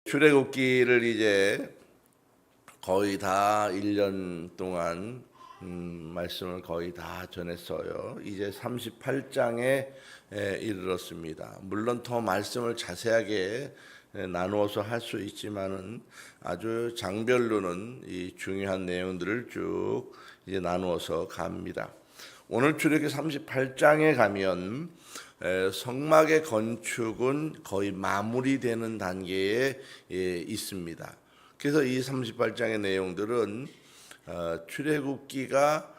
출애굽기를 이제 거의 다 1년 동안 말씀을 거의 다 전했어요. 이제 38장에 이르렀습니다. 물론 더 말씀을 자세하게 나누어서 할 수 있지만은 아주 장별로는 이 중요한 내용들을 쭉 이제 나누어서 갑니다. 오늘 출애굽기 38장에 가면 성막의 건축은 거의 마무리되는 단계에 있습니다. 그래서 이 38장의 내용들은 출애굽기가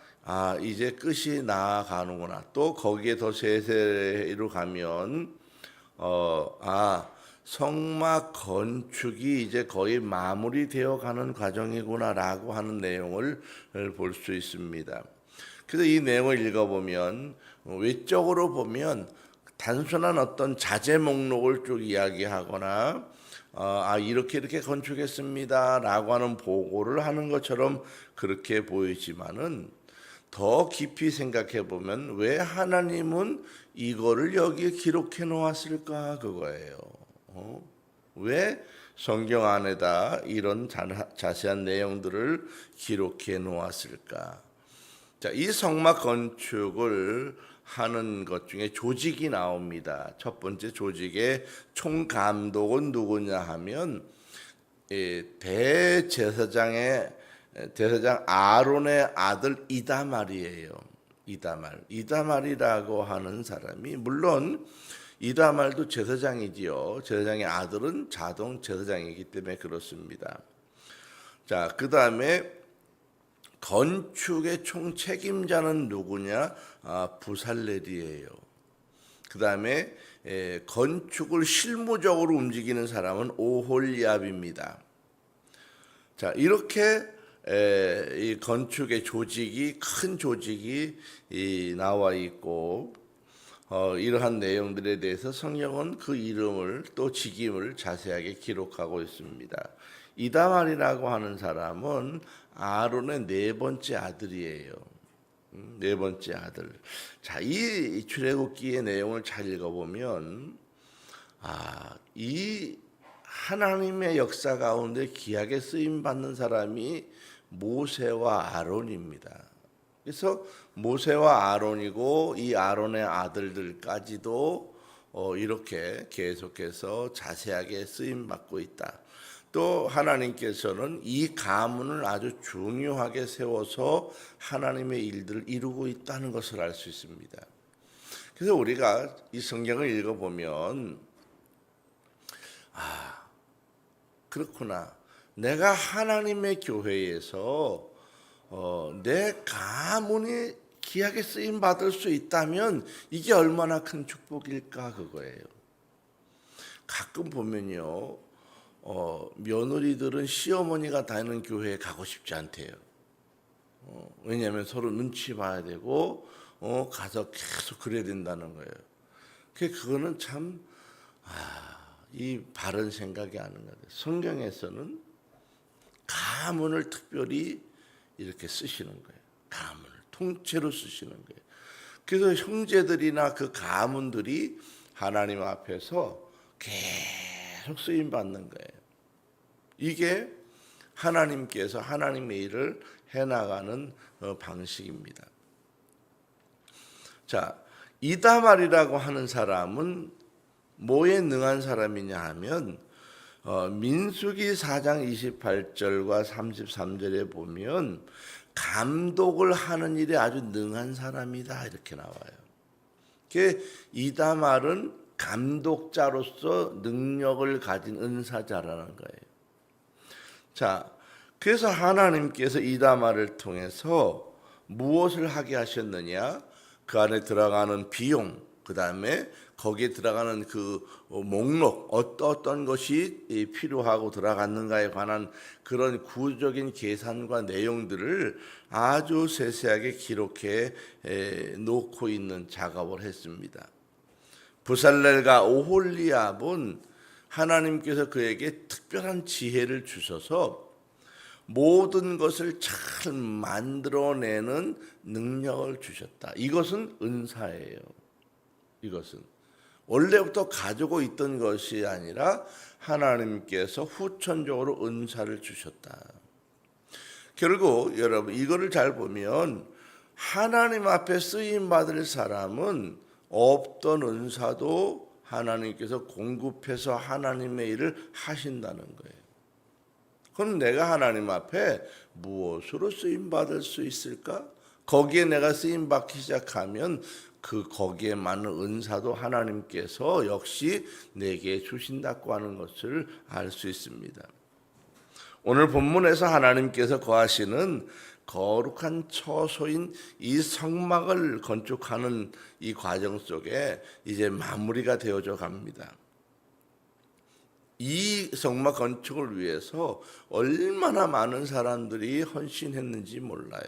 이제 끝이 나아가는구나. 또 거기에 더 세세로 가면 성막 건축이 이제 거의 마무리되어 가는 과정이구나라고 하는 내용을 볼 수 있습니다. 그래서 이 내용을 읽어보면 외적으로 보면 단순한 어떤 자재 목록을 쭉 이야기하거나 이렇게 건축했습니다라고 하는 보고를 하는 것처럼 그렇게 보이지만은 더 깊이 생각해 보면 왜 하나님은 이거를 여기에 기록해 놓았을까 그거예요. 왜 성경 안에다 이런 자세한 내용들을 기록해 놓았을까? 자, 이 성막 건축을 하는 것 중에 조직이 나옵니다. 첫 번째 조직의 총감독은 누구냐 하면 대제사장 아론의 아들 이다말이에요. 이다말이라고 하는 사람이 물론 이다말도 제사장이지요. 제사장의 아들은 자동 제사장이기 때문에 그렇습니다. 자, 그 다음에 건축의 총 책임자는 누구냐? 부살렐이에요. 그 다음에 건축을 실무적으로 움직이는 사람은 오홀리압입니다. 자, 이렇게 이 건축의 조직이 큰 조직이 나와 있고 이러한 내용들에 대해서 성경은 그 이름을 또 직임을 자세하게 기록하고 있습니다. 이다말이라고 하는 사람은 아론의 네 번째 아들이에요. 네 번째 아들. 자, 이 출애굽기의 내용을 잘 읽어보면 이 하나님의 역사 가운데 귀하게 쓰임 받는 사람이 모세와 아론입니다. 그래서 모세와 아론이고 이 아론의 아들들까지도 이렇게 계속해서 자세하게 쓰임 받고 있다. 또 하나님께서는 이 가문을 아주 중요하게 세워서 하나님의 일들을 이루고 있다는 것을 알 수 있습니다. 그래서 우리가 이 성경을 읽어보면 그렇구나. 내가 하나님의 교회에서 내 가문이 귀하게 쓰임 받을 수 있다면 이게 얼마나 큰 축복일까 그거예요. 가끔 보면요. 며느리들은 시어머니가 다니는 교회에 가고 싶지 않대요. 왜냐하면 서로 눈치 봐야 되고 가서 계속 그래야 된다는 거예요. 그거는 참 이 바른 생각이 아닌 것 같아요. 성경에서는 가문을 특별히 이렇게 쓰시는 거예요. 가문을 통째로 쓰시는 거예요. 그래서 형제들이나 그 가문들이 하나님 앞에서 계속 쓰임 받는 거예요. 이게 하나님께서 하나님의 일을 해나가는 방식입니다. 자, 이다말이라고 하는 사람은 뭐에 능한 사람이냐 하면 민수기 4장 28절과 33절에 보면 감독을 하는 일에 아주 능한 사람이다 이렇게 나와요. 이다말은 감독자로서 능력을 가진 은사자라는 거예요. 자, 그래서 하나님께서 이다말을 통해서 무엇을 하게 하셨느냐? 그 안에 들어가는 비용, 그 다음에 거기에 들어가는 그 목록, 어떤 것이 필요하고 들어갔는가에 관한 그런 구조적인 계산과 내용들을 아주 세세하게 기록해 놓고 있는 작업을 했습니다. 부살렐과 오홀리압은 하나님께서 그에게 특별한 지혜를 주셔서 모든 것을 잘 만들어내는 능력을 주셨다. 이것은 은사예요. 이것은 원래부터 가지고 있던 것이 아니라 하나님께서 후천적으로 은사를 주셨다. 결국 여러분 이거를 잘 보면 하나님 앞에 쓰임 받을 사람은 없던 은사도 하나님께서 공급해서 하나님의 일을 하신다는 거예요. 그럼 내가 하나님 앞에 무엇으로 쓰임 받을 수 있을까? 거기에 내가 쓰임 받기 시작하면 거기에 많은 은사도 하나님께서 역시 내게 주신다고 하는 것을 알 수 있습니다. 오늘 본문에서 하나님께서 거하시는 거룩한 처소인 이 성막을 건축하는 이 과정 속에 이제 마무리가 되어져 갑니다. 이 성막 건축을 위해서 얼마나 많은 사람들이 헌신했는지 몰라요.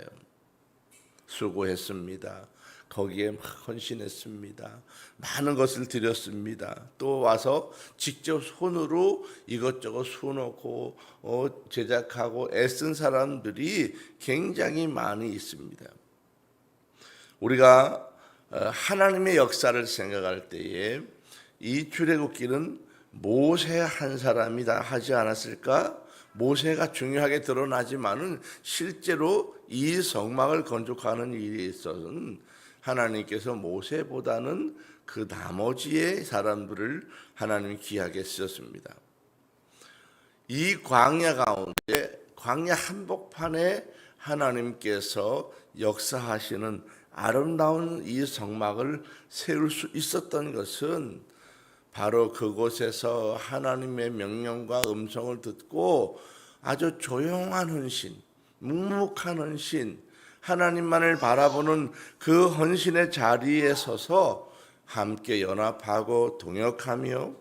수고했습니다. 거기에 막 헌신했습니다. 많은 것을 드렸습니다. 또 와서 직접 손으로 이것저것 수놓고 제작하고 애쓴 사람들이 굉장히 많이 있습니다. 우리가 하나님의 역사를 생각할 때에 이 출애굽기는 모세 한 사람이 다 하지 않았을까? 모세가 중요하게 드러나지만은 실제로 이 성막을 건축하는 일에 있어서는 하나님께서 모세보다는 그 나머지의 사람들을 하나님이 귀하게 쓰셨습니다. 이 광야 가운데 광야 한복판에 하나님께서 역사하시는 아름다운 이 성막을 세울 수 있었던 것은 바로 그곳에서 하나님의 명령과 음성을 듣고 아주 조용한 헌신, 묵묵한 헌신, 하나님만을 바라보는 그 헌신의 자리에 서서 함께 연합하고 동역하며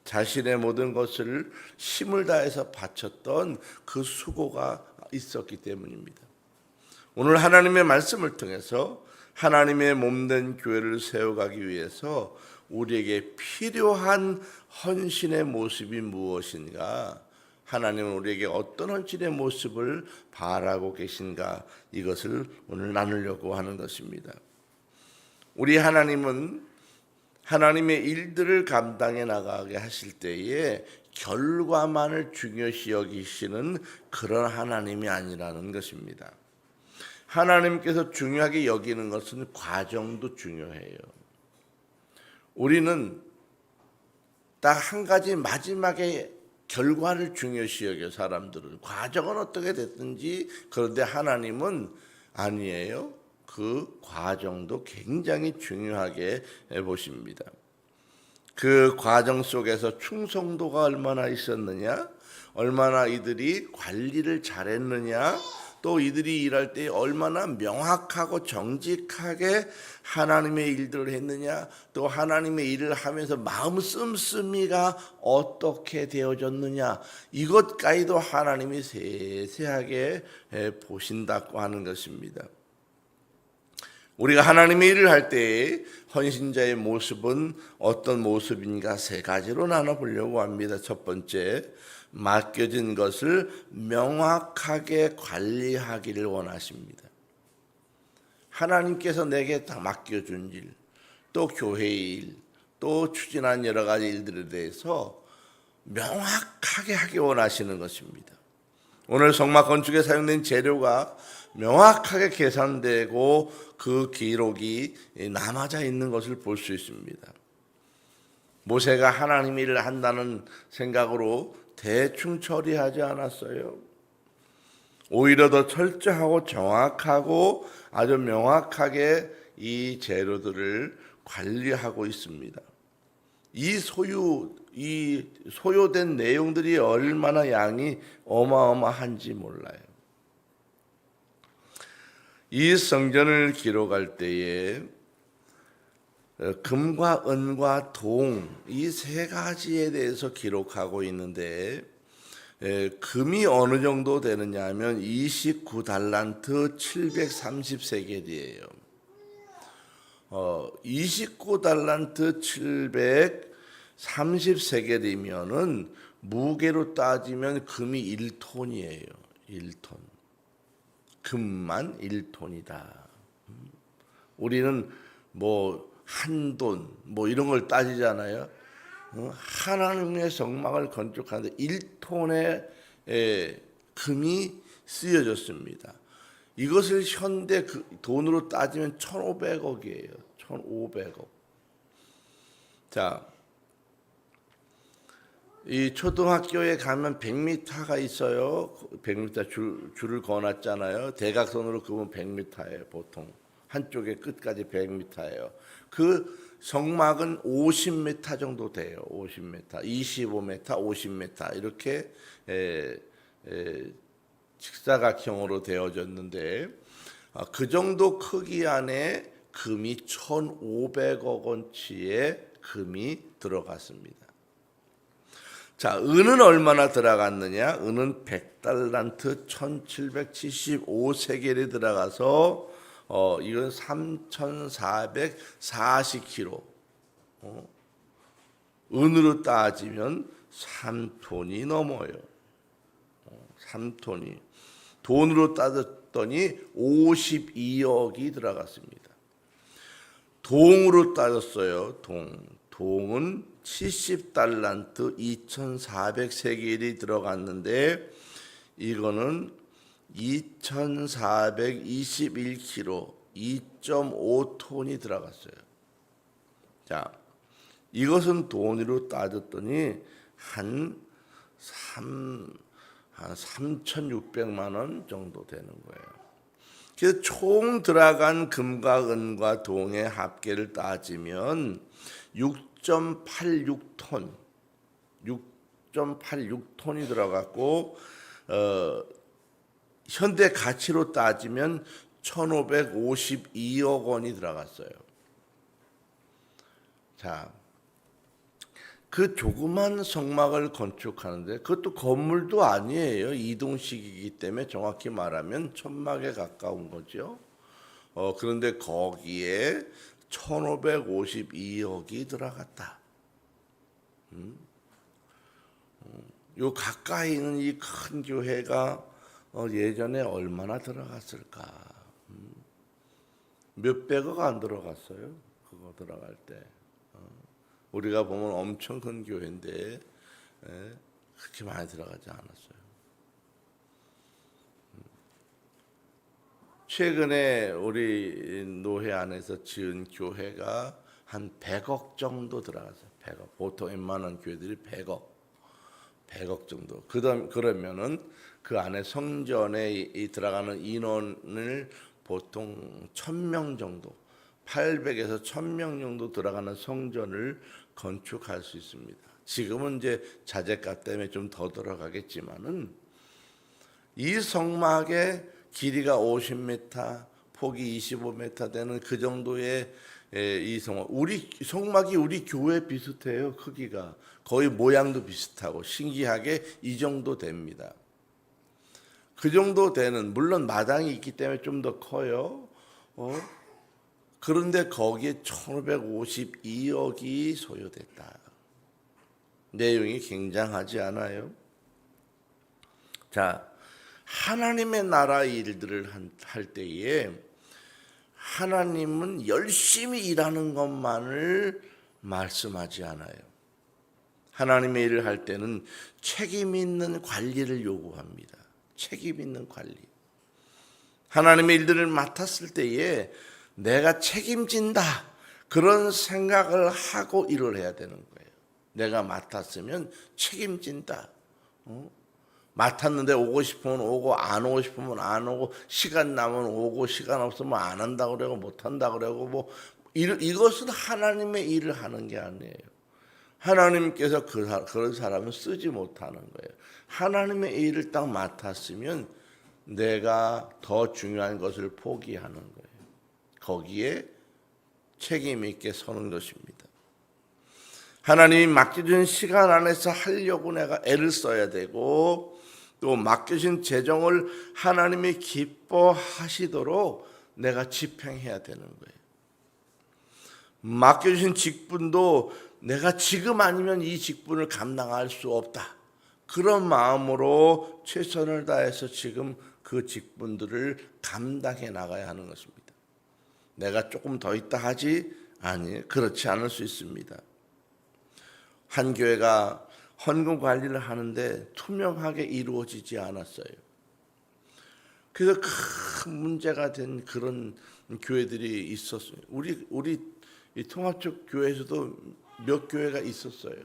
자신의 모든 것을 힘을 다해서 바쳤던 그 수고가 있었기 때문입니다. 오늘 하나님의 말씀을 통해서 하나님의 몸된 교회를 세워가기 위해서 우리에게 필요한 헌신의 모습이 무엇인가? 하나님은 우리에게 어떤 헌신의 모습을 바라고 계신가? 이것을 오늘 나누려고 하는 것입니다. 우리 하나님은 하나님의 일들을 감당해 나가게 하실 때에 결과만을 중요시 여기시는 그런 하나님이 아니라는 것입니다. 하나님께서 중요하게 여기는 것은 과정도 중요해요. 우리는 딱 한 가지 마지막에 결과를 중요시 여겨 사람들은 과정은 어떻게 됐든지. 그런데 하나님은 아니에요. 그 과정도 굉장히 중요하게 보십니다. 그 과정 속에서 충성도가 얼마나 있었느냐, 얼마나 이들이 관리를 잘했느냐, 또 이들이 일할 때 얼마나 명확하고 정직하게 하나님의 일들을 했느냐, 또 하나님의 일을 하면서 마음 씀씀이가 어떻게 되어졌느냐, 이것까지도 하나님이 세세하게 보신다고 하는 것입니다. 우리가 하나님의 일을 할 때 헌신자의 모습은 어떤 모습인가 세 가지로 나눠보려고 합니다. 첫 번째, 맡겨진 것을 명확하게 관리하기를 원하십니다. 하나님께서 내게 다 맡겨준 일, 또 교회의 일, 또 추진한 여러 가지 일들에 대해서 명확하게 하기 원하시는 것입니다. 오늘 성막 건축에 사용된 재료가 명확하게 계산되고 그 기록이 남아져 있는 것을 볼 수 있습니다. 모세가 하나님의 일을 한다는 생각으로 대충 처리하지 않았어요. 오히려 더 철저하고 정확하고 아주 명확하게 이 재료들을 관리하고 있습니다. 이 소요된 내용들이 얼마나 양이 어마어마한지 몰라요. 이 성전을 기록할 때에 금과 은과 동, 이 세 가지에 대해서 기록하고 있는데, 금이 어느 정도 되느냐 하면 29달란트 730세겔이에요. 29달란트 730세겔이면은 무게로 따지면 금이 1톤이에요. 1톤. 금만 1톤이다. 우리는 뭐 한돈 뭐 이런 걸 따지잖아요. 하나님의 성막을 건축하는데 1톤의 금이 쓰여졌습니다. 이것을 현대 돈으로 따지면 1,500억이에요. 1,500억. 자, 이 초등학교에 가면 100m가 있어요. 100m 줄을 그어놨잖아요. 대각선으로 그으면 100m예요. 보통 한쪽의 끝까지 100m예요. 그 성막은 50m 정도 돼요. 50m, 25m, 50m 이렇게 직사각형으로 되어졌는데 그 정도 크기 안에 금이 1,500억 원치의 금이 들어갔습니다. 자, 은은 얼마나 들어갔느냐? 은은 100달란트 1775세겔이 들어가서 이건 3,440kg. 은으로 따지면 3톤이 넘어요. 3톤이. 돈으로 따졌더니 52억이 들어갔습니다. 동으로 따졌어요. 동은 70달란트 2,400세겔이 들어갔는데 이거는 2,421kg 2.5톤이 들어갔어요. 자, 이것은 돈으로 따졌더니 한 3,600만 원 정도 되는 거예요. 그래서 총 들어간 금과 은과 동의 합계를 따지면 6.86톤, 6.86톤이 들어갔고 현대 가치로 따지면 1,552억 원이 들어갔어요. 자, 그 조그만 성막을 건축하는데 그것도 건물도 아니에요. 이동식이기 때문에 정확히 말하면 천막에 가까운 거죠. 그런데 거기에 1,552억이 들어갔다. 요 가까이 있는 이 큰 교회가 예전에 얼마나 들어갔을까? 몇백억 안 들어갔어요. 그거 들어갈 때. 우리가 보면 엄청 큰 교회인데 그렇게 많이 들어가지 않았어요. 최근에 우리 노회 안에서 지은 교회가 한 100억 정도 들어갔어요. 100억. 보통 웬만한 교회들이 100억 정도. 그러면은 그 안에 성전에 들어가는 인원을 보통 1,000명 정도, 800에서 1,000명 정도 들어가는 성전을 건축할 수 있습니다. 지금은 이제 자재값 때문에 좀 더 들어가겠지만은 이 성막의 길이가 50m, 폭이 25m 되는 그 정도의 이 성막, 성막이 우리 교회 비슷해요. 크기가 거의 모양도 비슷하고 신기하게 이 정도 됩니다. 그 정도 되는, 물론 마당이 있기 때문에 좀 더 커요. 그런데 거기에 1,552억이 소요됐다. 내용이 굉장하지 않아요? 자, 하나님의 나라 일들을 할 때에 하나님은 열심히 일하는 것만을 말씀하지 않아요. 하나님의 일을 할 때는 책임 있는 관리를 요구합니다. 책임 있는 관리. 하나님의 일들을 맡았을 때에 내가 책임진다, 그런 생각을 하고 일을 해야 되는 거예요. 내가 맡았으면 책임진다. 맡았는데 오고 싶으면 오고 안 오고 싶으면 안 오고 시간 나면 오고 시간 없으면 안 한다고 그러고 못 한다고 그러고 뭐 이것은 하나님의 일을 하는 게 아니에요. 하나님께서 그런 사람은 쓰지 못하는 거예요. 하나님의 일을 딱 맡았으면 내가 더 중요한 것을 포기하는 거예요. 거기에 책임 있게 서는 것입니다. 하나님이 맡겨준 시간 안에서 하려고 내가 애를 써야 되고, 또 맡겨진 재정을 하나님이 기뻐하시도록 내가 집행해야 되는 거예요. 맡겨주신 직분도 내가 지금 아니면 이 직분을 감당할 수 없다, 그런 마음으로 최선을 다해서 지금 그 직분들을 감당해 나가야 하는 것입니다. 내가 조금 더 있다 하지 아니, 그렇지 않을 수 있습니다. 한 교회가 헌금 관리를 하는데 투명하게 이루어지지 않았어요. 그래서 큰 문제가 된 그런 교회들이 있었어요. 우리 이 통합적 교회에서도 몇 교회가 있었어요.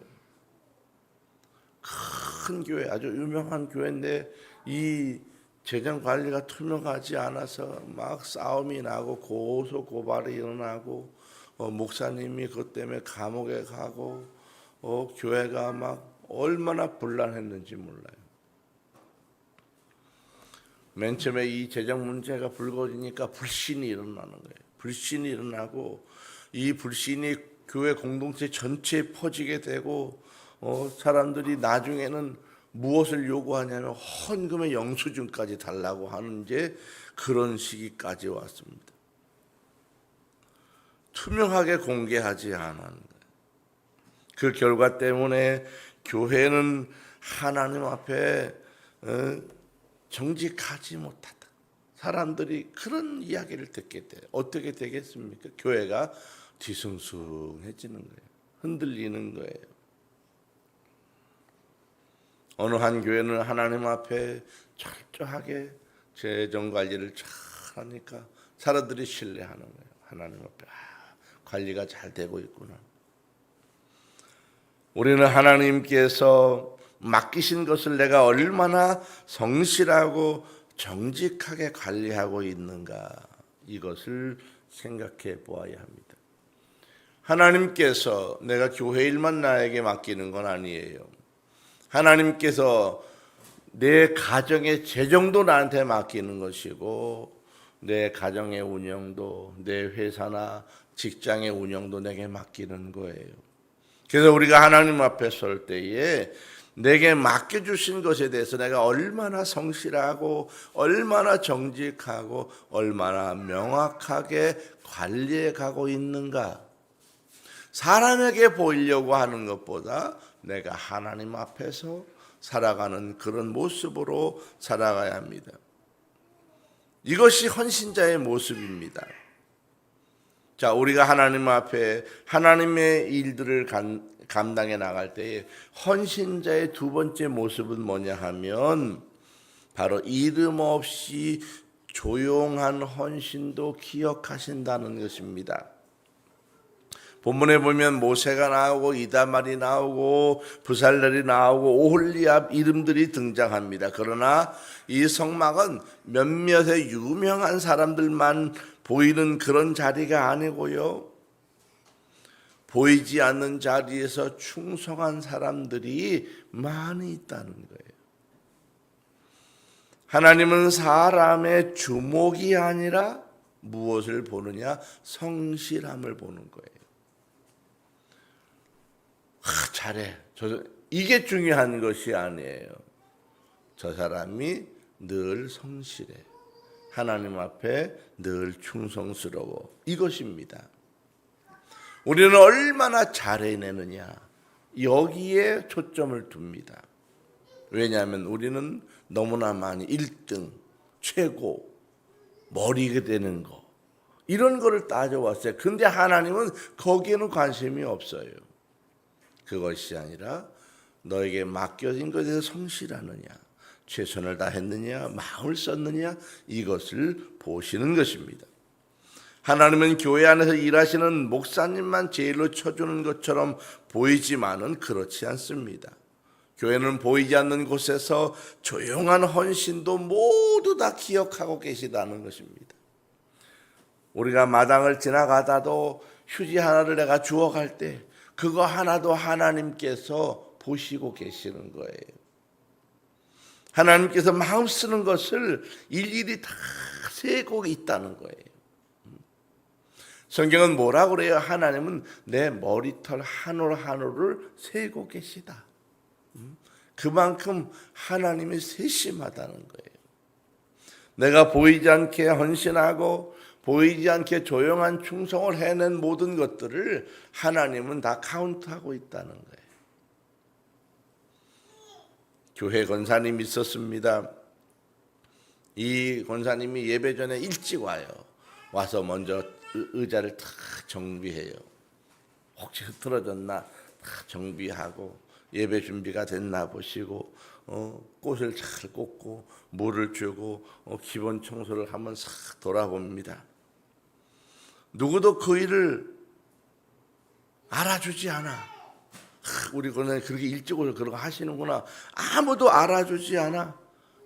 큰 교회, 아주 유명한 교회인데 이 재정 관리가 투명하지 않아서 막 싸움이 나고 고소 고발이 일어나고 목사님이 그것 때문에 감옥에 가고 교회가 막 얼마나 분란했는지 몰라요. 맨 처음에 이 재정 문제가 불거지니까 불신이 일어나는 거예요. 불신이 일어나고 이 불신이 교회 공동체 전체에 퍼지게 되고 사람들이 나중에는 무엇을 요구하냐면 헌금의 영수증까지 달라고 하는 이제 그런 시기까지 왔습니다. 투명하게 공개하지 않은 거예요. 그 결과 때문에 교회는 하나님 앞에 정직하지 못하다. 사람들이 그런 이야기를 듣게 돼요. 어떻게 되겠습니까? 교회가 뒤숭숭해지는 거예요. 흔들리는 거예요. 어느 한 교회는 하나님 앞에 철저하게 재정 관리를 잘 하니까 사람들이 신뢰하는 거예요. 하나님 앞에 관리가 잘 되고 있구나. 우리는 하나님께서 맡기신 것을 내가 얼마나 성실하고 정직하게 관리하고 있는가, 이것을 생각해 보아야 합니다. 하나님께서 내가 교회 일만 나에게 맡기는 건 아니에요. 하나님께서 내 가정의 재정도 나한테 맡기는 것이고 내 가정의 운영도, 내 회사나 직장의 운영도 내게 맡기는 거예요. 그래서 우리가 하나님 앞에 설 때에 내게 맡겨주신 것에 대해서 내가 얼마나 성실하고 얼마나 정직하고 얼마나 명확하게 관리해 가고 있는가, 사람에게 보이려고 하는 것보다 내가 하나님 앞에서 살아가는 그런 모습으로 살아가야 합니다. 이것이 헌신자의 모습입니다. 자, 우리가 하나님 앞에 하나님의 일들을 감당해 나갈 때에 헌신자의 두 번째 모습은 뭐냐 하면 바로 이름 없이 조용한 헌신도 기억하신다는 것입니다. 본문에 보면 모세가 나오고 이다말이 나오고 부살렐이 나오고 오홀리압 이름들이 등장합니다. 그러나 이 성막은 몇몇의 유명한 사람들만 보이는 그런 자리가 아니고요, 보이지 않는 자리에서 충성한 사람들이 많이 있다는 거예요. 하나님은 사람의 주목이 아니라 무엇을 보느냐? 성실함을 보는 거예요. 잘해. 이게 중요한 것이 아니에요. 저 사람이 늘 성실해. 하나님 앞에 늘 충성스러워. 이것입니다. 우리는 얼마나 잘해내느냐, 여기에 초점을 둡니다. 왜냐하면 우리는 너무나 많이 1등, 최고, 머리가 되는 거, 이런 거를 따져왔어요. 근데 하나님은 거기에는 관심이 없어요. 그것이 아니라 너에게 맡겨진 것에 대해서 성실하느냐, 최선을 다했느냐, 마음을 썼느냐, 이것을 보시는 것입니다. 하나님은 교회 안에서 일하시는 목사님만 제일로 쳐주는 것처럼 보이지만은 그렇지 않습니다. 교회는 보이지 않는 곳에서 조용한 헌신도 모두 다 기억하고 계시다는 것입니다. 우리가 마당을 지나가다도 휴지 하나를 내가 주워갈 때 그거 하나도 하나님께서 보시고 계시는 거예요. 하나님께서 마음 쓰는 것을 일일이 다 세고 있다는 거예요. 성경은 뭐라고 그래요? 하나님은 내 머리털 한 올 한 올을 세고 계시다. 그만큼 하나님이 세심하다는 거예요. 내가 보이지 않게 헌신하고 보이지 않게 조용한 충성을 해낸 모든 것들을 하나님은 다 카운트하고 있다는 거예요. 교회 권사님이 있었습니다. 이 권사님이 예배 전에 일찍 와요. 와서 먼저 의자를 다 정비해요. 혹시 흐트러졌나 다 정비하고 예배 준비가 됐나 보시고 꽃을 잘 꽂고 물을 주고 기본 청소를 한번 싹 돌아봅니다. 누구도 그 일을 알아주지 않아. 우리 그런데 그렇게 일찍 오셔서 그런 거 하시는구나. 아무도 알아주지 않아.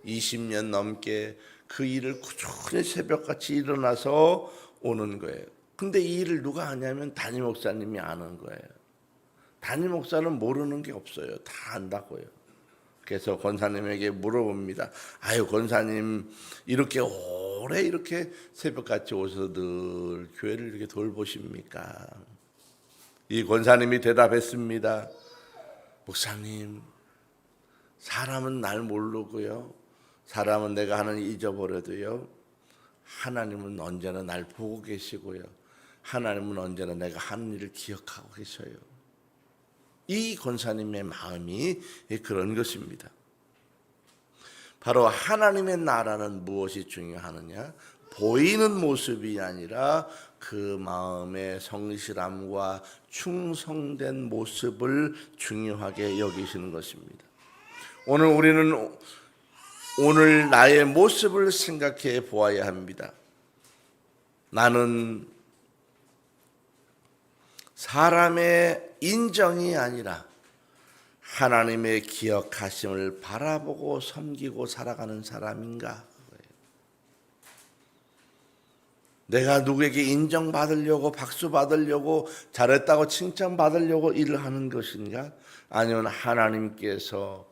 20년 넘게 그 일을 꾸준히 새벽같이 일어나서 오는 거예요. 근데 이 일을 누가 하냐면 담임 목사님이 아는 거예요. 담임 목사는 모르는 게 없어요. 다 안다고요. 그래서 권사님에게 물어봅니다. 아유, 권사님 이렇게 오래 이렇게 새벽같이 오셔서 늘 교회를 이렇게 돌보십니까? 이 권사님이 대답했습니다. 목사님, 사람은 날 모르고요. 사람은 내가 하는 일 잊어버려도요. 하나님은 언제나 날 보고 계시고요. 하나님은 언제나 내가 하는 일을 기억하고 계셔요. 이 권사님의 마음이 그런 것입니다. 바로 하나님의 나라는 무엇이 중요하느냐? 보이는 모습이 아니라 그 마음의 성실함과 충성된 모습을 중요하게 여기시는 것입니다. 오늘 우리는 오늘 나의 모습을 생각해 보아야 합니다. 나는 사람의 인정이 아니라 하나님의 기억하심을 바라보고 섬기고 살아가는 사람인가? 내가 누구에게 인정받으려고 박수 받으려고 잘했다고 칭찬받으려고 일을 하는 것인가? 아니면 하나님께서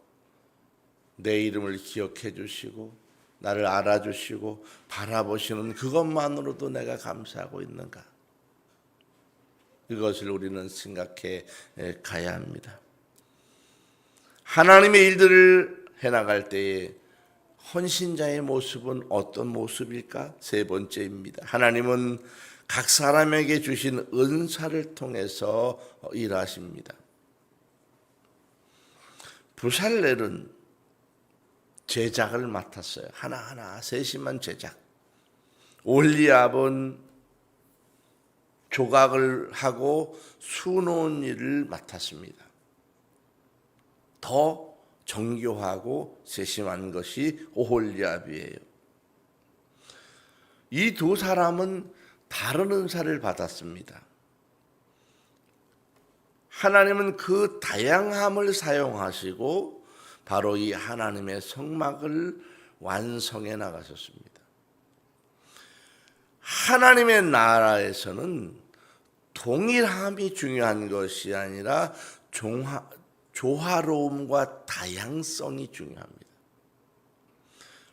내 이름을 기억해 주시고 나를 알아주시고 바라보시는 그것만으로도 내가 감사하고 있는가? 이것을 우리는 생각해 가야 합니다. 하나님의 일들을 해나갈 때에 헌신자의 모습은 어떤 모습일까? 세 번째입니다. 하나님은 각 사람에게 주신 은사를 통해서 일하십니다. 부살렐은 제작을 맡았어요. 하나하나 세심한 제작. 올리압은 조각을 하고 수놓은 일을 맡았습니다. 더 정교하고 세심한 것이 오홀리압이에요. 이 두 사람은 다른 은사를 받았습니다. 하나님은 그 다양함을 사용하시고 바로 이 하나님의 성막을 완성해 나가셨습니다. 하나님의 나라에서는 동일함이 중요한 것이 아니라 조화로움과 다양성이 중요합니다.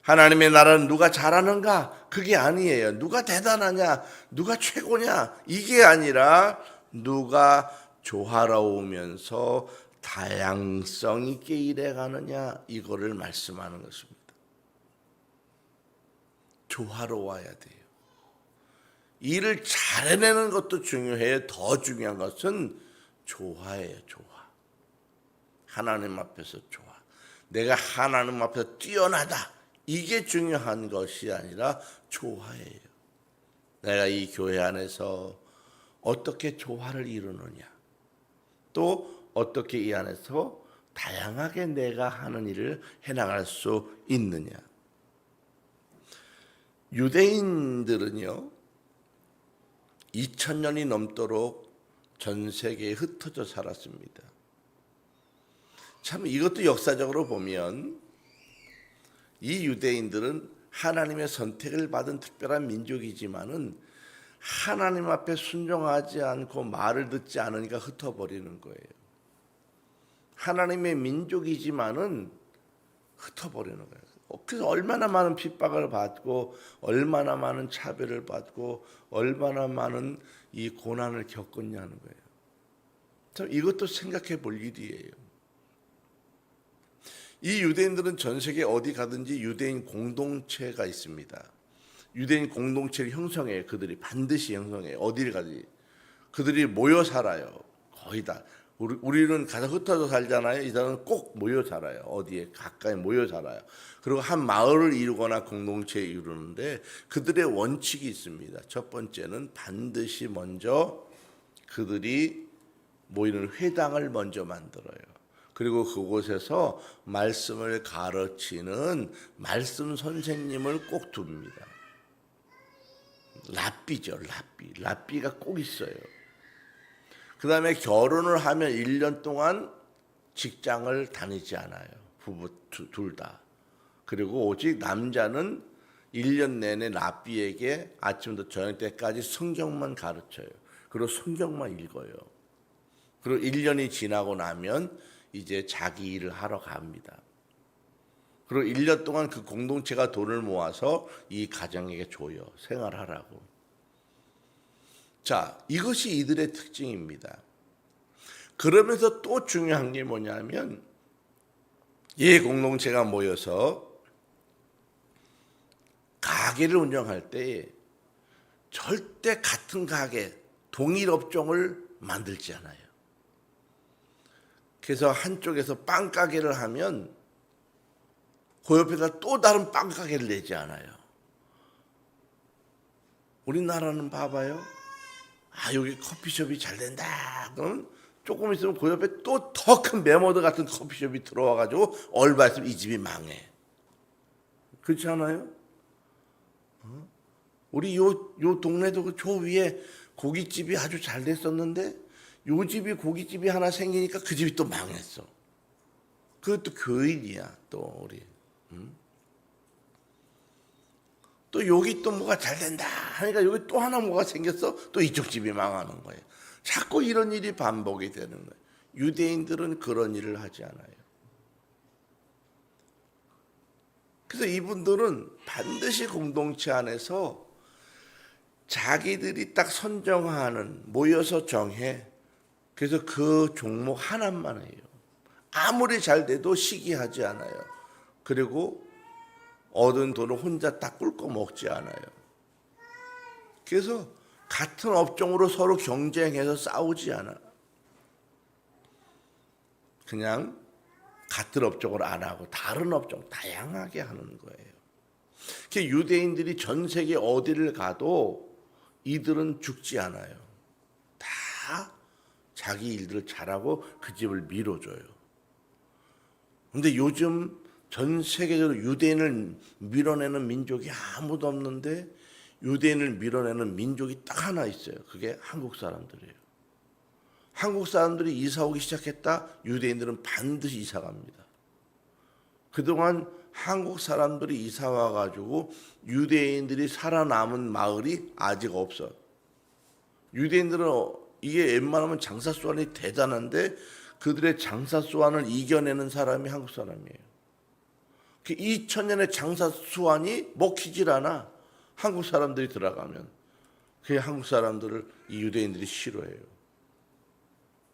하나님의 나라는 누가 잘하는가? 그게 아니에요. 누가 대단하냐? 누가 최고냐? 이게 아니라 누가 조화로우면서 다양성 있게 일해가느냐? 이거를 말씀하는 것입니다. 조화로워야 돼요. 일을 잘 해내는 것도 중요해요. 더 중요한 것은 조화예요. 조화. 하나님 앞에서 조화. 내가 하나님 앞에서 뛰어나다. 이게 중요한 것이 아니라 조화예요. 내가 이 교회 안에서 어떻게 조화를 이루느냐. 또 어떻게 이 안에서 다양하게 내가 하는 일을 해나갈 수 있느냐. 유대인들은요. 2000년이 넘도록 전 세계에 흩어져 살았습니다. 참 이것도 역사적으로 보면 이 유대인들은 하나님의 선택을 받은 특별한 민족이지만은 하나님 앞에 순종하지 않고 말을 듣지 않으니까 흩어버리는 거예요. 하나님의 민족이지만은 흩어버리는 거예요. 그래서 얼마나 많은 핍박을 받고 얼마나 많은 차별을 받고 얼마나 많은 이 고난을 겪었냐는 거예요. 참 이것도 생각해 볼 일이에요. 이 유대인들은 전 세계 어디 가든지 유대인 공동체가 있습니다. 유대인 공동체를 형성해요. 그들이 반드시 형성해요. 어디를 가든지. 그들이 모여 살아요. 거의 다. 우리는 가서 흩어져 살잖아요. 이 사람은 꼭 모여 살아요. 어디에 가까이 모여 살아요. 그리고 한 마을을 이루거나 공동체를 이루는데 그들의 원칙이 있습니다. 첫 번째는 반드시 먼저 그들이 모이는 회당을 먼저 만들어요. 그리고 그곳에서 말씀을 가르치는 말씀 선생님을 꼭 둡니다. 랍비죠, 랍비. 랍비가 꼭 있어요. 그 다음에 결혼을 하면 1년 동안 직장을 다니지 않아요. 부부 둘 다. 그리고 오직 남자는 1년 내내 랍비에게 아침부터 저녁 때까지 성경만 가르쳐요. 그리고 성경만 읽어요. 그리고 1년이 지나고 나면 이제 자기 일을 하러 갑니다. 그리고 1년 동안 그 공동체가 돈을 모아서 이 가정에게 줘요. 생활하라고. 자, 이것이 이들의 특징입니다. 그러면서 또 중요한 게 뭐냐면 이 공동체가 모여서 가게를 운영할 때 절대 같은 가게, 동일 업종을 만들지 않아요. 그래서 한쪽에서 빵 가게를 하면 그 옆에다 또 다른 빵 가게를 내지 않아요. 우리나라는 봐봐요. 여기 커피숍이 잘 된다. 그럼 조금 있으면 그 옆에 또 더 큰 메모드 같은 커피숍이 들어와가지고 얼마 있으면 이 집이 망해. 그렇지 않아요? 우리 요 동네도 저 위에 고깃집이 아주 잘 됐었는데 요 집이 고깃집이 하나 생기니까 그 집이 또 망했어. 그것도 교인이야 또 우리. 또 여기 또 뭐가 잘 된다 하니까 여기 또 하나 뭐가 생겼어. 또 이쪽 집이 망하는 거예요. 자꾸 이런 일이 반복이 되는 거예요. 유대인들은 그런 일을 하지 않아요. 그래서 이분들은 반드시 공동체 안에서 자기들이 딱 선정하는 모여서 정해. 그래서 그 종목 하나만 해요. 아무리 잘 돼도 시기하지 않아요. 그리고 얻은 돈을 혼자 딱 꿀꺽 먹지 않아요. 그래서 같은 업종으로 서로 경쟁해서 싸우지 않아. 그냥 같은 업종을 안 하고 다른 업종 다양하게 하는 거예요. 유대인들이 전 세계 어디를 가도 이들은 죽지 않아요. 다 자기 일들을 잘하고 그 집을 밀어줘요. 근데 요즘 전 세계적으로 유대인을 밀어내는 민족이 아무도 없는데 유대인을 밀어내는 민족이 딱 하나 있어요. 그게 한국 사람들이에요. 한국 사람들이 이사 오기 시작했다. 유대인들은 반드시 이사 갑니다. 그동안 한국 사람들이 이사 와가지고 유대인들이 살아남은 마을이 아직 없어요. 유대인들은 이게 웬만하면 장사 수완이 대단한데 그들의 장사 수완을 이겨내는 사람이 한국 사람이에요. 2000년의 장사 수완이 먹히질 않아. 한국 사람들이 들어가면. 그 한국 사람들을 이 유대인들이 싫어해요.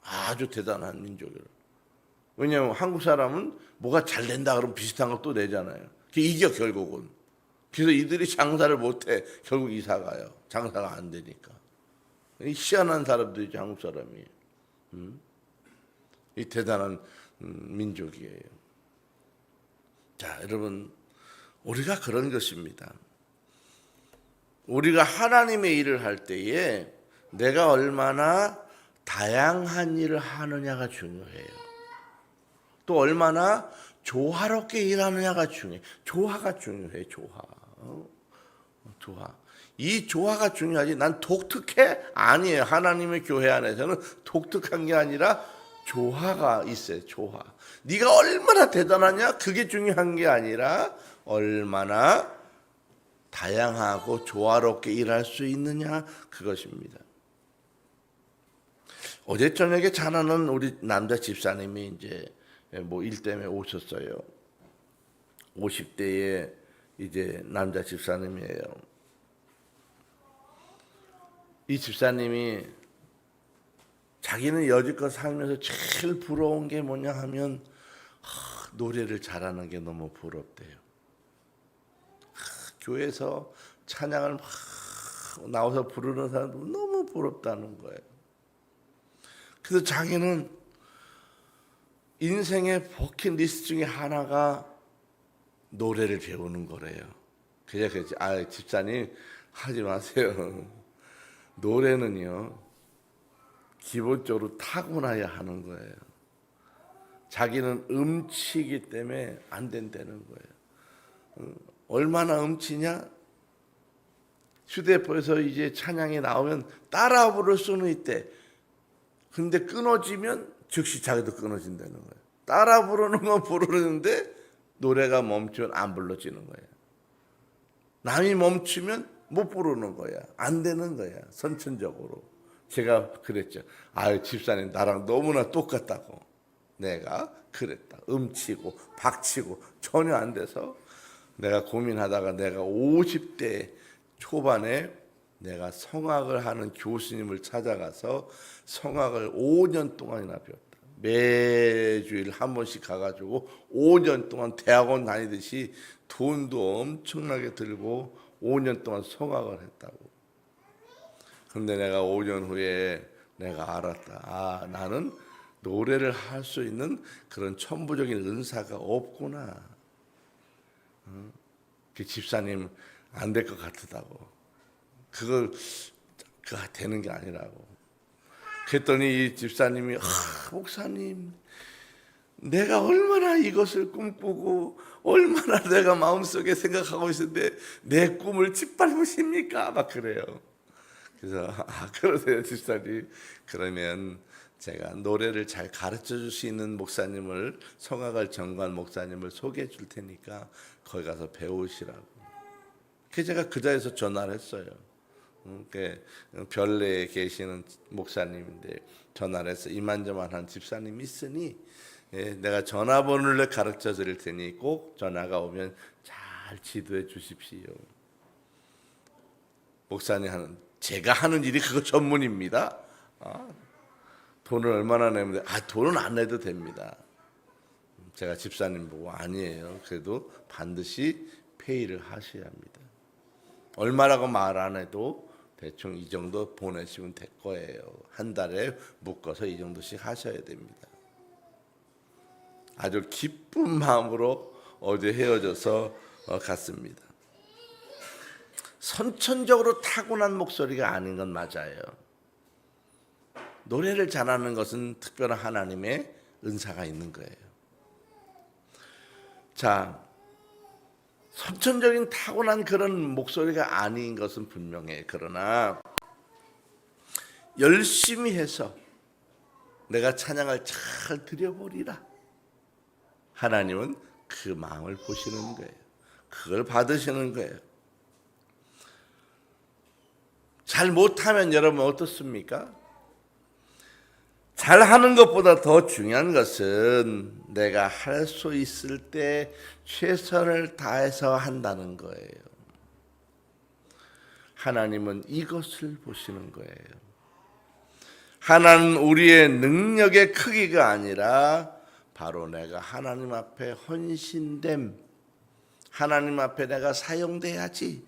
아주 대단한 민족이에요. 왜냐하면 한국 사람은 뭐가 잘 된다 그러면 비슷한 거 또 내잖아요. 그게 이겨 결국은. 그래서 이들이 장사를 못해. 결국 이사 가요. 장사가 안 되니까. 희한한 사람들이지 한국 사람이. 이 대단한 민족이에요. 자, 여러분, 우리가 그런 것입니다. 우리가 하나님의 일을 할 때에 내가 얼마나 다양한 일을 하느냐가 중요해요. 또 얼마나 조화롭게 일하느냐가 중요해요. 조화가 중요해요. 조화. 이 조화가 중요하지. 난 독특해? 아니에요. 하나님의 교회 안에서는 독특한 게 아니라 조화가 있어요. 조화. 네가 얼마나 대단하냐? 그게 중요한 게 아니라 얼마나 다양하고 조화롭게 일할 수 있느냐 그것입니다. 어제 저녁에 자나는 우리 남자 집사님이 이제 뭐 일 때문에 오셨어요. 50대의 이제 남자 집사님이에요. 이 집사님이 자기는 여지껏 살면서 제일 부러운 게 뭐냐 하면 노래를 잘하는 게 너무 부럽대요. 교회에서 찬양을 막 나와서 부르는 사람도 너무 부럽다는 거예요. 그래서 자기는 인생의 버킷리스트 중에 하나가 노래를 배우는 거래요. 그냥 그랬지. 집사님 하지 마세요. 노래는요 기본적으로 타고나야 하는 거예요. 자기는 음치이기 때문에 안 된다는 거예요. 얼마나 음치냐? 휴대폰에서 이제 찬양이 나오면 따라 부를 수는 있대. 근데 끊어지면 즉시 자기도 끊어진다는 거예요. 따라 부르는 건 부르는데 노래가 멈추면 안 불러지는 거예요. 남이 멈추면 못 부르는 거야. 안 되는 거야. 선천적으로. 제가 그랬죠. 집사님 나랑 너무나 똑같다고. 내가 그랬다. 음치고 박치고 전혀 안 돼서 내가 고민하다가 내가 50대 초반에 내가 성악을 하는 교수님을 찾아가서 성악을 5년 동안이나 배웠다. 매주일 한 번씩 가가지고 5년 동안 대학원 다니듯이 돈도 엄청나게 들고 5년 동안 성악을 했다고. 근데 내가 5년 후에 내가 알았다. 나는 노래를 할 수 있는 그런 천부적인 은사가 없구나. 그 집사님 안 될 것 같다고. 그거 되는 게 아니라고. 그랬더니 이 집사님이 목사님 내가 얼마나 이것을 꿈꾸고 얼마나 내가 마음속에 생각하고 있었는데 내 꿈을 짓밟으십니까? 막 그래요. 그래서 그러세요 집사님. 그러면 제가 노래를 잘 가르쳐 줄 수 있는 목사님을 성악을 전공한 목사님을 소개해 줄 테니까 거기 가서 배우시라고. 그래서 제가 그 자리에서 전화를 했어요. 별내에 계시는 목사님인데 전화를 해서 이만저만한 집사님이 있으니 내가 전화번호를 가르쳐 드릴 테니 꼭 전화가 오면 잘 지도해 주십시오. 목사님 제가 하는 일이 그거 전문입니다. 돈을 얼마나 내면 돼? 돈은 안 내도 됩니다. 제가 집사님 보고 아니에요. 그래도 반드시 페이를 하셔야 합니다. 얼마라고 말 안 해도 대충 이 정도 보내시면 될 거예요. 한 달에 묶어서 이 정도씩 하셔야 됩니다. 아주 기쁜 마음으로 어제 헤어져서 갔습니다. 선천적으로 타고난 목소리가 아닌 건 맞아요. 노래를 잘하는 것은 특별한 하나님의 은사가 있는 거예요. 자, 선천적인 타고난 그런 목소리가 아닌 것은 분명해. 그러나 열심히 해서 내가 찬양을 잘 드려보리라. 하나님은 그 마음을 보시는 거예요. 그걸 받으시는 거예요. 잘 못하면 여러분 어떻습니까? 잘하는 것보다 더 중요한 것은 내가 할 수 있을 때 최선을 다해서 한다는 거예요. 하나님은 이것을 보시는 거예요. 하나는 우리의 능력의 크기가 아니라 바로 내가 하나님 앞에 헌신됨, 하나님 앞에 내가 사용돼야지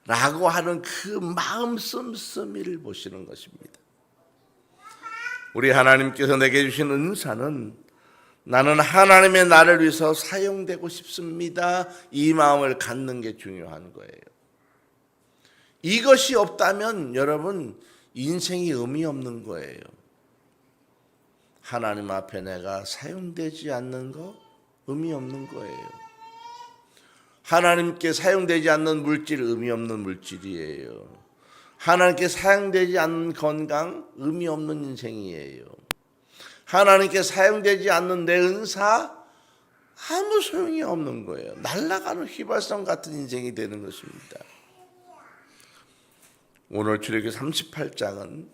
라고 하는 그 마음 씀씀이를 보시는 것입니다. 우리 하나님께서 내게 주신 은사는 나는 하나님의 나를 위해서 사용되고 싶습니다. 이 마음을 갖는 게 중요한 거예요. 이것이 없다면 여러분 인생이 의미 없는 거예요. 하나님 앞에 내가 사용되지 않는 거 의미 없는 거예요. 하나님께 사용되지 않는 물질 의미 없는 물질이에요. 하나님께 사용되지 않는 건강 의미 없는 인생이에요. 하나님께 사용되지 않는 내 은사 아무 소용이 없는 거예요. 날아가는 휘발성 같은 인생이 되는 것입니다. 오늘 출애굽기 38장은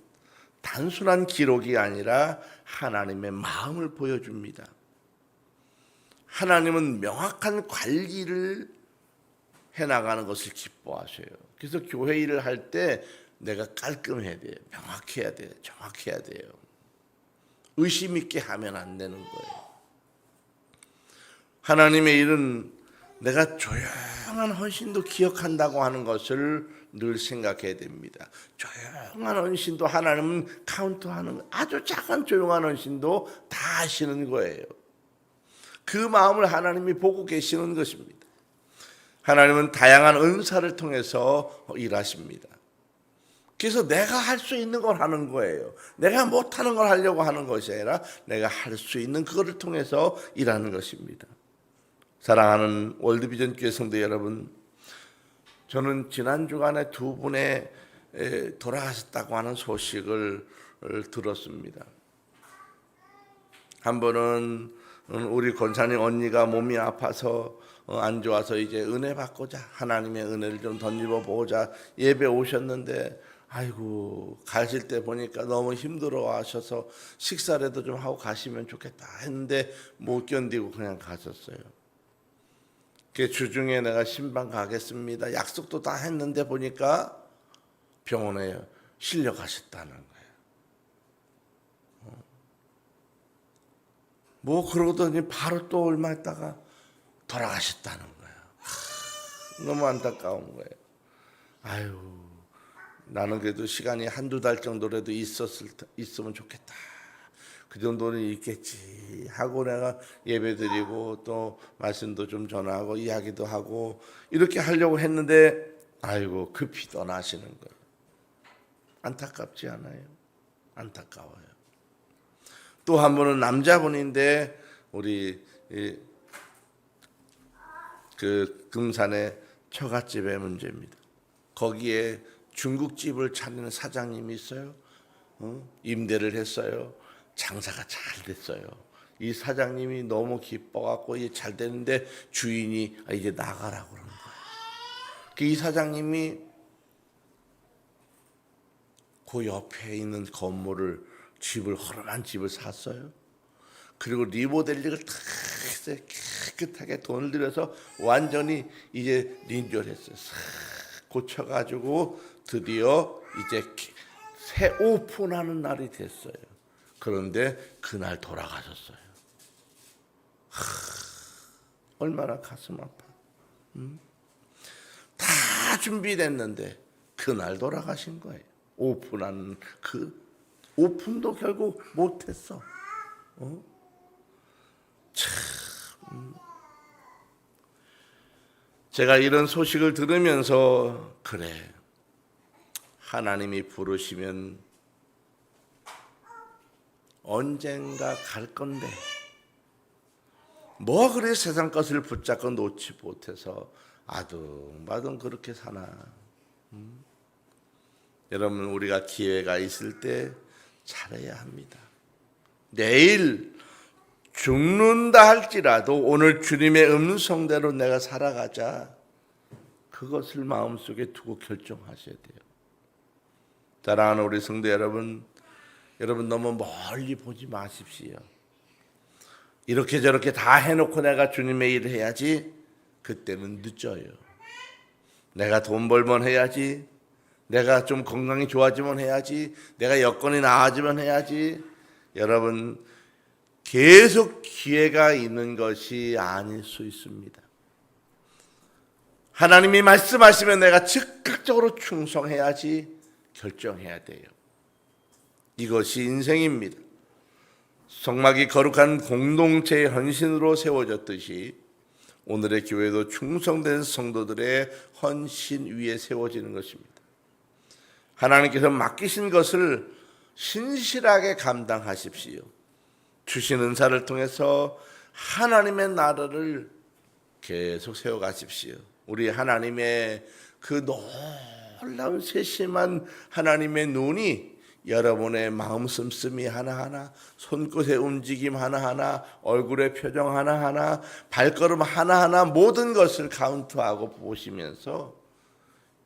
단순한 기록이 아니라 하나님의 마음을 보여줍니다. 하나님은 명확한 관리를 해나가는 것을 기뻐하셔요. 그래서 교회 일을 할 때 내가 깔끔해야 돼요. 명확해야 돼요. 정확해야 돼요. 의심 있게 하면 안 되는 거예요. 하나님의 일은 내가 조용한 헌신도 기억한다고 하는 것을 늘 생각해야 됩니다. 조용한 헌신도 하나님은 카운트하는 아주 작은 조용한 헌신도 다 하시는 거예요. 그 마음을 하나님이 보고 계시는 것입니다. 하나님은 다양한 은사를 통해서 일하십니다. 그래서 내가 할 수 있는 걸 하는 거예요. 내가 못하는 걸 하려고 하는 것이 아니라 내가 할 수 있는 그거를 통해서 일하는 것입니다. 사랑하는 월드비전 교회 성도 여러분, 저는 지난 주간에 두 분의 돌아가셨다고 하는 소식을 들었습니다. 한 번은 우리 권사님 언니가 몸이 아파서 안 좋아서 이제 은혜 받고자 하나님의 은혜를 좀 덧입어 보자 예배 오셨는데, 아이고 가실 때 보니까 너무 힘들어 하셔서 식사라도 좀 하고 가시면 좋겠다 했는데 못 견디고 그냥 가셨어요. 그 주중에 내가 신방 가겠습니다 약속도 다 했는데 보니까 병원에 실려 가셨다는 거예요. 뭐 그러더니 바로 또 얼마 있다가 돌아가셨다는 거예요. 너무 안타까운 거예요. 아유, 나는 그래도 시간이 한두 달 정도라도 있으면 좋겠다. 그 정도는 있겠지 하고 내가 예배드리고 또 말씀도 좀 전하고 이야기도 하고 이렇게 하려고 했는데, 아이고 급히 떠나시는 거예요. 안타깝지 않아요? 안타까워요. 또 한 분은 남자분인데 우리 그 금산의 처갓집의 문제입니다. 거기에 중국집을 차리는 사장님이 있어요. 임대를 했어요. 장사가 잘 됐어요. 이 사장님이 너무 기뻐갖고 이게 잘 되는데 주인이 이제 나가라고 그러는 거예요. 이 사장님이 그 옆에 있는 집을 허름한 집을 샀어요. 그리고 리모델링을 다 깨끗하게 돈을 들여서 완전히 이제 리뉴얼했어요. 싹 고쳐가지고 드디어 이제 새 오픈하는 날이 됐어요. 그런데 그날 돌아가셨어요. 얼마나 가슴 아파. 다 준비됐는데 그날 돌아가신 거예요. 오픈하는 그 오픈도 결국 못했어. 참. 제가 이런 소식을 들으면서 그래, 하나님이 부르시면 언젠가 갈 건데 뭐 그래 세상 것을 붙잡고 놓지 못해서 아둥바둥 그렇게 사나. 여러분, 우리가 기회가 있을 때 잘해야 합니다. 내일 죽는다 할지라도 오늘 주님의 음성대로 내가 살아가자, 그것을 마음속에 두고 결정하셔야 돼요. 사랑하는 우리 성도 여러분, 너무 멀리 보지 마십시오. 이렇게 저렇게 다 해놓고 내가 주님의 일을 해야지, 그때는 늦어요. 내가 돈 벌면 해야지, 내가 좀 건강이 좋아지면 해야지, 내가 여건이 나아지면 해야지. 여러분, 계속 기회가 있는 것이 아닐 수 있습니다. 하나님이 말씀하시면 내가 즉각적으로 충성해야지 결정해야 돼요. 이것이 인생입니다. 성막이 거룩한 공동체의 헌신으로 세워졌듯이 오늘의 교회도 충성된 성도들의 헌신 위에 세워지는 것입니다. 하나님께서 맡기신 것을 신실하게 감당하십시오. 주신 은사를 통해서 하나님의 나라를 계속 세워가십시오. 우리 하나님의 그 놀라운 세심한 하나님의 눈이 여러분의 마음 씀씀이 하나하나, 손끝의 움직임 하나하나, 얼굴의 표정 하나하나, 발걸음 하나하나 모든 것을 카운트하고 보시면서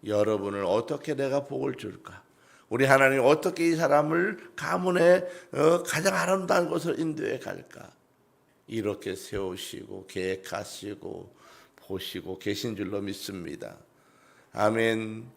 여러분을 어떻게 내가 복을 줄까? 우리 하나님 어떻게 이 사람을 가문의 가장 아름다운 곳을 인도해 갈까? 이렇게 세우시고 계획하시고 보시고 계신 줄로 믿습니다. 아멘.